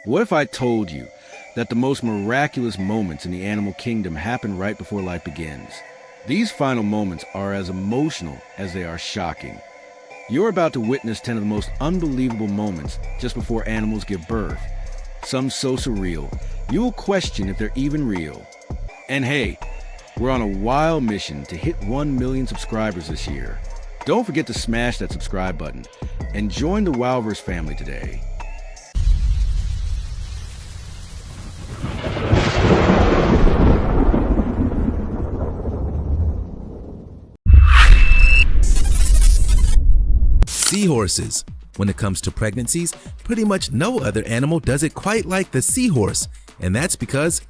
What if I told you that the most miraculous moments in the animal kingdom happen right before life begins? These final moments are as emotional as they are shocking. You're about to witness 10 of the most unbelievable moments just before animals give birth. Some so surreal, you will question if they're even real. And hey, we're on a wild mission to hit 1 million subscribers this year. Don't forget to smash that subscribe button and join the Wowverse family today. Seahorses. When it comes to pregnancies, pretty much no other animal does it quite like the seahorse, and that's because,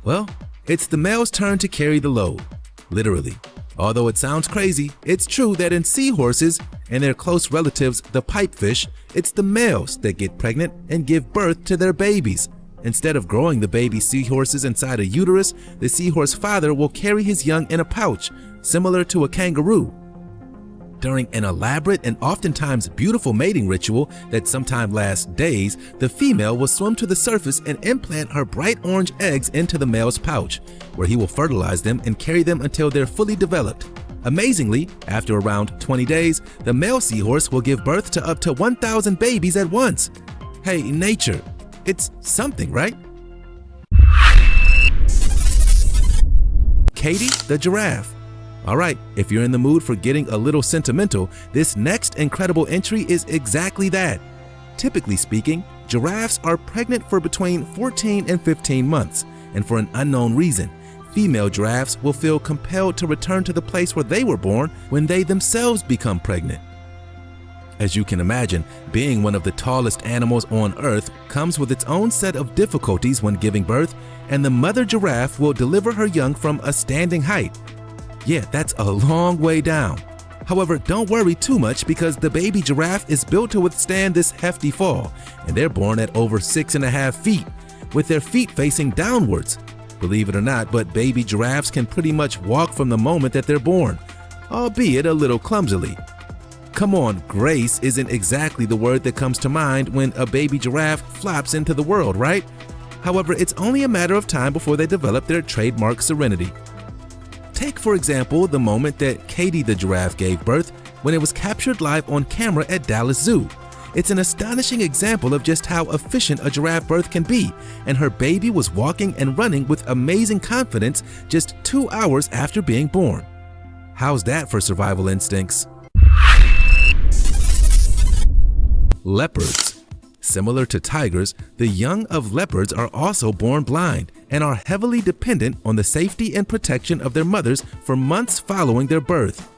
well, it's the male's turn to carry the load, literally. Although it sounds crazy, it's true that in seahorses and their close relatives, the pipefish, it's the males that get pregnant and give birth to their babies. Instead of growing the baby seahorses inside a uterus, the seahorse father will carry his young in a pouch, similar to a kangaroo. During an elaborate and oftentimes beautiful mating ritual that sometimes lasts days, the female will swim to the surface and implant her bright orange eggs into the male's pouch, where he will fertilize them and carry them until they're fully developed. Amazingly, after around 20 days, the male seahorse will give birth to up to 1,000 babies at once. Hey, nature, it's something, right? Katie the giraffe. Alright, if you're in the mood for getting a little sentimental, this next incredible entry is exactly that. Typically speaking, giraffes are pregnant for between 14 and 15 months, and for an unknown reason, female giraffes will feel compelled to return to the place where they were born when they themselves become pregnant. As you can imagine, being one of the tallest animals on Earth comes with its own set of difficulties when giving birth, and the mother giraffe will deliver her young from a standing height. Yeah, that's a long way down. However, don't worry too much because the baby giraffe is built to withstand this hefty fall, and they're born at over 6.5 feet, with their feet facing downwards. Believe it or not, but baby giraffes can pretty much walk from the moment that they're born, albeit a little clumsily. Come on, grace isn't exactly the word that comes to mind when a baby giraffe flops into the world, right? However, it's only a matter of time before they develop their trademark serenity. Take, for example, the moment that Katie the giraffe gave birth when it was captured live on camera at Dallas Zoo. It's an astonishing example of just how efficient a giraffe birth can be, and her baby was walking and running with amazing confidence just 2 hours after being born. How's that for survival instincts? Leopards. Similar to tigers, the young of leopards are also born blind and are heavily dependent on the safety and protection of their mothers for months following their birth.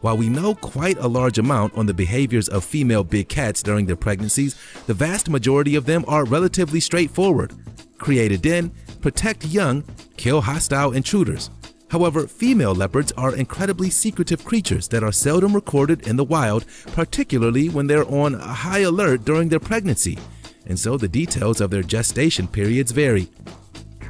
While we know quite a large amount on the behaviors of female big cats during their pregnancies, the vast majority of them are relatively straightforward. Create a den, protect young, kill hostile intruders. However, female leopards are incredibly secretive creatures that are seldom recorded in the wild, particularly when they're on high alert during their pregnancy, and so the details of their gestation periods vary.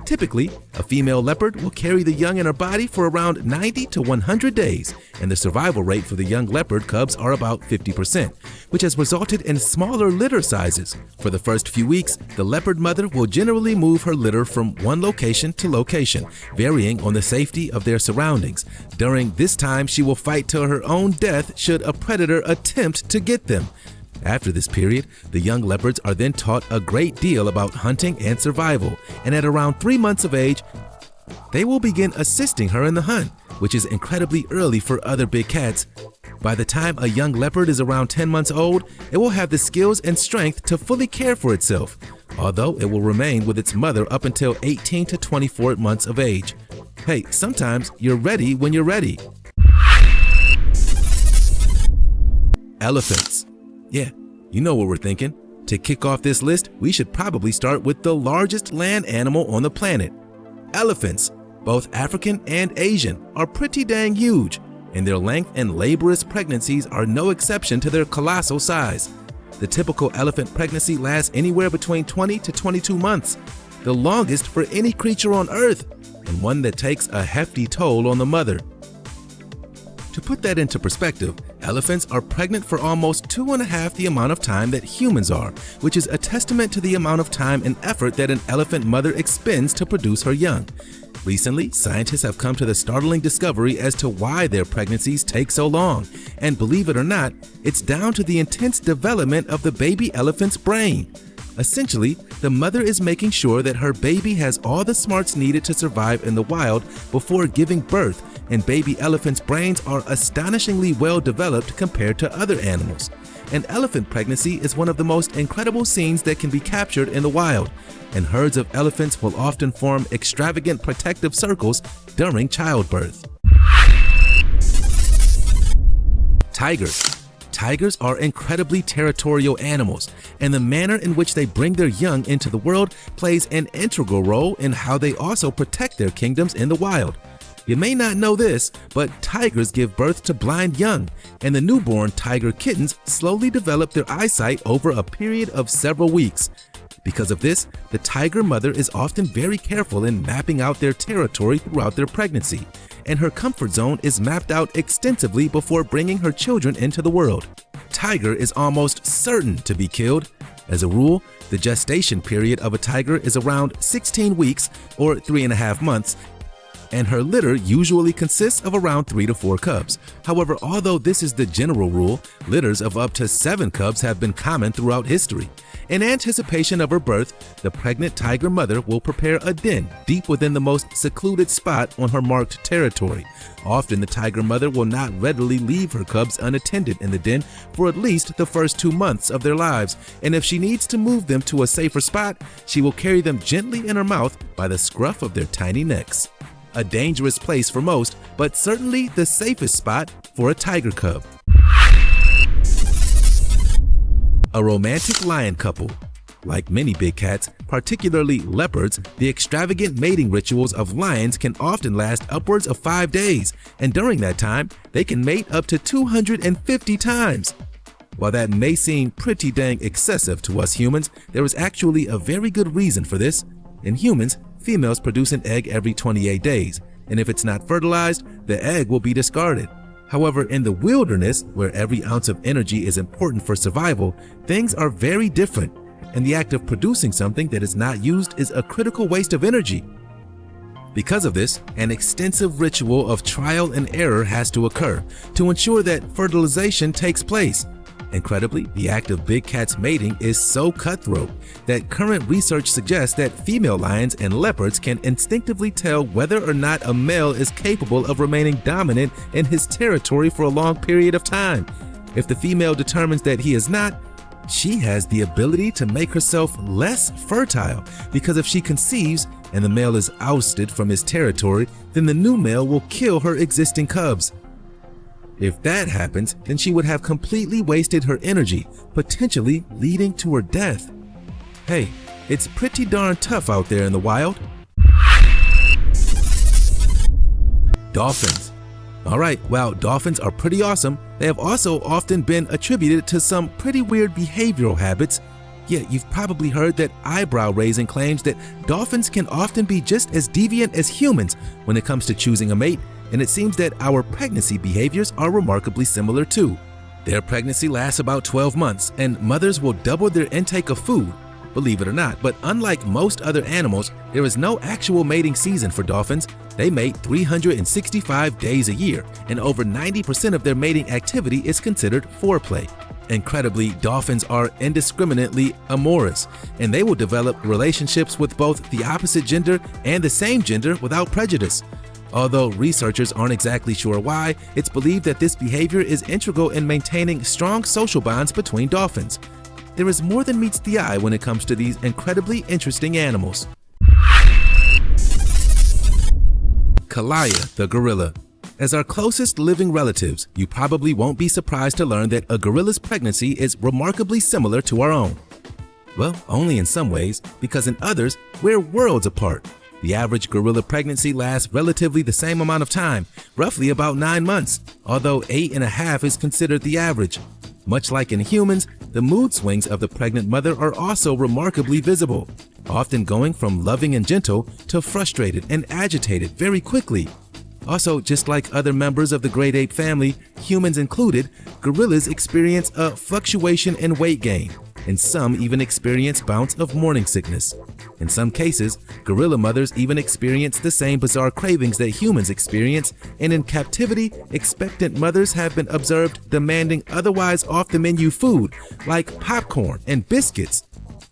Typically, a female leopard will carry the young in her body for around 90 to 100 days, and the survival rate for the young leopard cubs are about 50%, which has resulted in smaller litter sizes. For the first few weeks, the leopard mother will generally move her litter from one location to location, varying on the safety of their surroundings. During this time, she will fight to her own death should a predator attempt to get them. After this period, the young leopards are then taught a great deal about hunting and survival, and at around 3 months of age, they will begin assisting her in the hunt, which is incredibly early for other big cats. By the time a young leopard is around 10 months old, it will have the skills and strength to fully care for itself, although it will remain with its mother up until 18 to 24 months of age. Hey, sometimes you're ready when you're ready. Elephants. Yeah, you know what we're thinking. To kick off this list, we should probably start with the largest land animal on the planet. Elephants, both African and Asian, are pretty dang huge, and their length and laborious pregnancies are no exception to their colossal size. The typical elephant pregnancy lasts anywhere between 20 to 22 months, the longest for any creature on Earth, and one that takes a hefty toll on the mother. To put that into perspective, elephants are pregnant for almost 2.5 the amount of time that humans are, which is a testament to the amount of time and effort that an elephant mother expends to produce her young. Recently, scientists have come to the startling discovery as to why their pregnancies take so long. And believe it or not, it's down to the intense development of the baby elephant's brain. Essentially, the mother is making sure that her baby has all the smarts needed to survive in the wild before giving birth, and baby elephants' brains are astonishingly well developed compared to other animals. An elephant pregnancy is one of the most incredible scenes that can be captured in the wild, and herds of elephants will often form extravagant protective circles during childbirth. Tigers. Tigers are incredibly territorial animals, and the manner in which they bring their young into the world plays an integral role in how they also protect their kingdoms in the wild. You may not know this, but tigers give birth to blind young, and the newborn tiger kittens slowly develop their eyesight over a period of several weeks. Because of this, the tiger mother is often very careful in mapping out their territory throughout their pregnancy, and her comfort zone is mapped out extensively before bringing her children into the world. Tiger is almost certain to be killed. As a rule, the gestation period of a tiger is around 16 weeks or 3.5 months, and her litter usually consists of around 3 to 4 cubs. However, although this is the general rule, litters of up to 7 cubs have been common throughout history. In anticipation of her birth, the pregnant tiger mother will prepare a den deep within the most secluded spot on her marked territory. Often, the tiger mother will not readily leave her cubs unattended in the den for at least the first 2 months of their lives, and if she needs to move them to a safer spot, she will carry them gently in her mouth by the scruff of their tiny necks. A dangerous place for most, but certainly the safest spot for a tiger cub. A romantic lion couple. Like many big cats, particularly leopards, the extravagant mating rituals of lions can often last upwards of 5 days, and during that time, they can mate up to 250 times. While that may seem pretty dang excessive to us humans, there is actually a very good reason for this. In humans, females produce an egg every 28 days, and if it's not fertilized, the egg will be discarded. However, in the wilderness, where every ounce of energy is important for survival, things are very different, and the act of producing something that is not used is a critical waste of energy. Because of this, an extensive ritual of trial and error has to occur to ensure that fertilization takes place. Incredibly, the act of big cats mating is so cutthroat that current research suggests that female lions and leopards can instinctively tell whether or not a male is capable of remaining dominant in his territory for a long period of time. If the female determines that he is not, she has the ability to make herself less fertile, because if she conceives and the male is ousted from his territory, then the new male will kill her existing cubs. If that happens, then she would have completely wasted her energy, potentially leading to her death. Hey, it's pretty darn tough out there in the wild. Dolphins. Alright, while dolphins are pretty awesome, they have also often been attributed to some pretty weird behavioral habits. Yet you've probably heard that eyebrow-raising claims that dolphins can often be just as deviant as humans when it comes to choosing a mate, and it seems that our pregnancy behaviors are remarkably similar too. Their pregnancy lasts about 12 months, and mothers will double their intake of food, believe it or not. But unlike most other animals, there is no actual mating season for dolphins. They mate 365 days a year, and over 90% of their mating activity is considered foreplay. Incredibly, dolphins are indiscriminately amorous, and they will develop relationships with both the opposite gender and the same gender without prejudice. Although researchers aren't exactly sure why, it's believed that this behavior is integral in maintaining strong social bonds between dolphins. There is more than meets the eye when it comes to these incredibly interesting animals. Kalaya, the gorilla. As our closest living relatives, you probably won't be surprised to learn that a gorilla's pregnancy is remarkably similar to our own. Well, only in some ways, because in others, we're worlds apart. The average gorilla pregnancy lasts relatively the same amount of time, roughly about 9 months, although 8.5 is considered the average. Much like in humans, the mood swings of the pregnant mother are also remarkably visible, often going from loving and gentle to frustrated and agitated very quickly. Also, just like other members of the great ape family, humans included, gorillas experience a fluctuation in weight gain, and some even experience bouts of morning sickness. In some cases, gorilla mothers even experience the same bizarre cravings that humans experience, and in captivity, expectant mothers have been observed demanding otherwise off-the-menu food like popcorn and biscuits.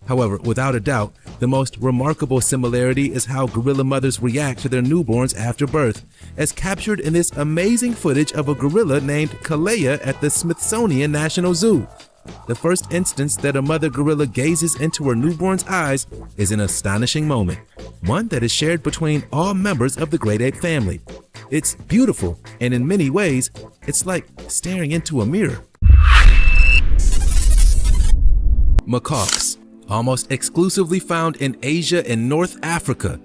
However, without a doubt, the most remarkable similarity is how gorilla mothers react to their newborns after birth, as captured in this amazing footage of a gorilla named Kalea at the Smithsonian National Zoo. The first instance that a mother gorilla gazes into her newborn's eyes is an astonishing moment, one that is shared between all members of the great ape family. It's beautiful, and in many ways, it's like staring into a mirror. Macaques, almost exclusively found in Asia and North Africa.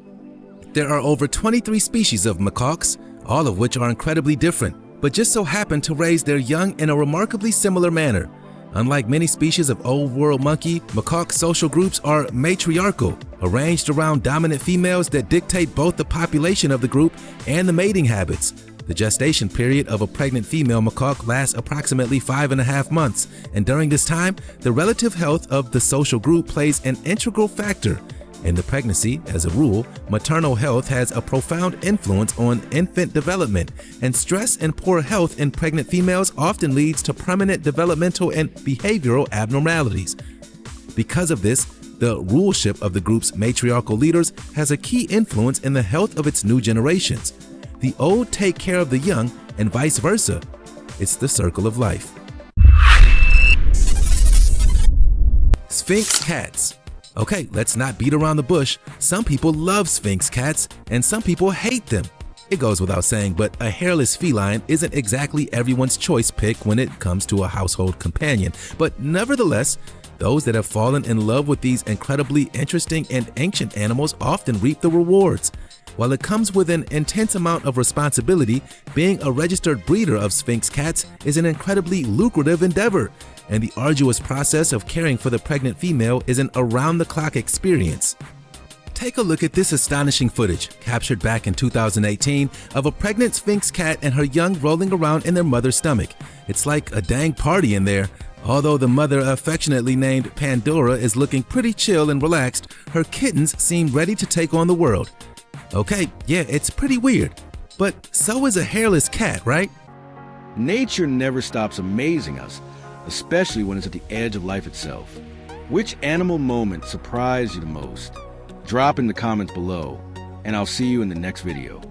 There are over 23 species of macaques, all of which are incredibly different, but just so happen to raise their young in a remarkably similar manner. Unlike many species of old world monkey, macaque social groups are matriarchal, arranged around dominant females that dictate both the population of the group and the mating habits. The gestation period of a pregnant female macaque lasts approximately 5.5 months, and during this time, the relative health of the social group plays an integral factor. In the pregnancy, as a rule, maternal health has a profound influence on infant development, and stress and poor health in pregnant females often leads to permanent developmental and behavioral abnormalities. Because of this, the rulership of the group's matriarchal leaders has a key influence in the health of its new generations. The old take care of the young, and vice versa. It's the circle of life. Sphinx cats. Okay, let's not beat around the bush. Some people love Sphinx cats, and some people hate them. It goes without saying, but a hairless feline isn't exactly everyone's choice pick when it comes to a household companion. But nevertheless, those that have fallen in love with these incredibly interesting and ancient animals often reap the rewards. While it comes with an intense amount of responsibility, being a registered breeder of Sphinx cats is an incredibly lucrative endeavor, and the arduous process of caring for the pregnant female is an around-the-clock experience. Take a look at this astonishing footage, captured back in 2018, of a pregnant Sphinx cat and her young rolling around in their mother's stomach. It's like a dang party in there. Although the mother, affectionately named Pandora, is looking pretty chill and relaxed, her kittens seem ready to take on the world. Okay, yeah, it's pretty weird, but so is a hairless cat, right? Nature never stops amazing us, especially when it's at the edge of life itself. Which animal moment surprised you the most? Drop in the comments below, and I'll see you in the next video.